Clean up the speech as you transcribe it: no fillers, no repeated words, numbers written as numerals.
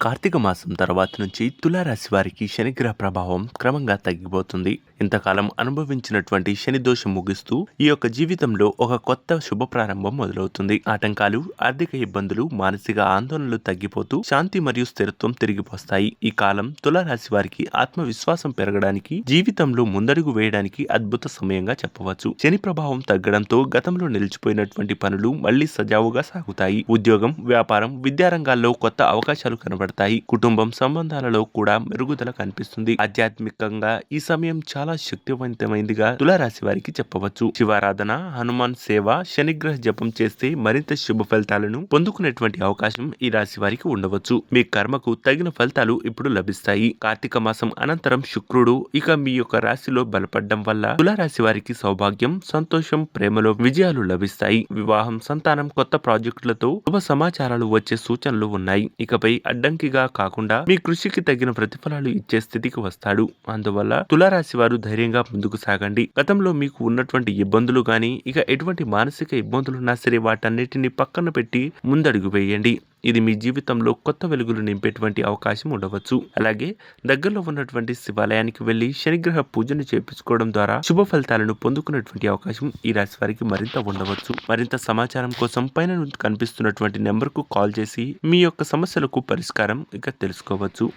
కార్తీక మాసం తర్వాత నుంచి తులారాశి వారికి శనిగ్రహ ప్రభావం క్రమంగా తగ్గిపోతుంది. ఇంతకాలం అనుభవించినటువంటి శని దోషం ముగిస్తూ ఈ యొక్క జీవితంలో ఒక కొత్త శుభ ప్రారంభం మొదలవుతుంది. ఆటంకాలు, ఆర్థిక ఇబ్బందులు, మానసిక ఆందోళనలు తగ్గిపోతూ శాంతి మరియు స్థిరత్వం తిరిగి వస్తాయి. ఈ కాలం తులారాశి వారికి ఆత్మవిశ్వాసం పెరగడానికి, జీవితంలో ముందడుగు వేయడానికి అద్భుత సమయంగా చెప్పవచ్చు. శని ప్రభావం తగ్గడంతో గతంలో నిలిచిపోయినటువంటి పనులు మళ్లీ సజావుగా సాగుతాయి. ఉద్యోగం, వ్యాపారం, విద్యారంగాల్లో కొత్త అవకాశాలు కనబడతాయి. కుటుంబం సంబంధాలలో కూడా మెరుగుదల కనిపిస్తుంది. ఆధ్యాత్మికంగా ఈ సమయం చాలా శక్తివంతమైనదిగా తులారాశి వారికి చెప్పవచ్చు. శివారాధన, హనుమాన్ సేవ, శనిగ్రహ జపం చేస్తే మరింత శుభ ఫలితాలను పొందుకునేటువంటి అవకాశం ఈ రాశి వారికి ఉండవచ్చు. మీ కర్మకు తగిన ఫలితాలు ఇప్పుడు లభిస్తాయి. కార్తీక మాసం అనంతరం శుక్రుడు ఇక మీ యొక్క రాశిలో బలపడడం వల్ల తులారాశి వారికి సౌభాగ్యం, సంతోషం, ప్రేమలో విజయాలు లభిస్తాయి. వివాహం, సంతానం, కొత్త ప్రాజెక్టులతో శుభ సమాచారాలు వచ్చే సూచనలు ఉన్నాయి. ఇకపై అడ్డంకిగా కాకుండా మీ కృషికి తగిన ప్రతిఫలాలు ఇచ్చే స్థితికి వస్తాడు. అందువల్ల తులారాశి వారు ధైర్యంగా ముందుకు సాగండి. గతంలో మీకు ఉన్నటువంటి ఇబ్బందులు గాని, ఇక ఎటువంటి మానసిక ఇబ్బందులున్నా సరే వాటన్నిటిని పక్కన పెట్టి ముందడుగు వేయండి. ఇది మీ జీవితంలో కొత్త వెలుగులు నింపేటువంటి అవకాశం ఉండవచ్చు. అలాగే దగ్గరలో ఉన్నటువంటి శివాలయానికి వెళ్లి శనిగ్రహ పూజను చేపించుకోవడం ద్వారా శుభ ఫలితాలను పొందుకునేటువంటి అవకాశం ఈ రాశి వారికి మరింత ఉండవచ్చు. మరింత సమాచారం కోసం పైన కనిపిస్తున్నటువంటి నెంబర్ కు కాల్ చేసి మీ యొక్క సమస్యలకు పరిష్కారం తెలుసుకోవచ్చు.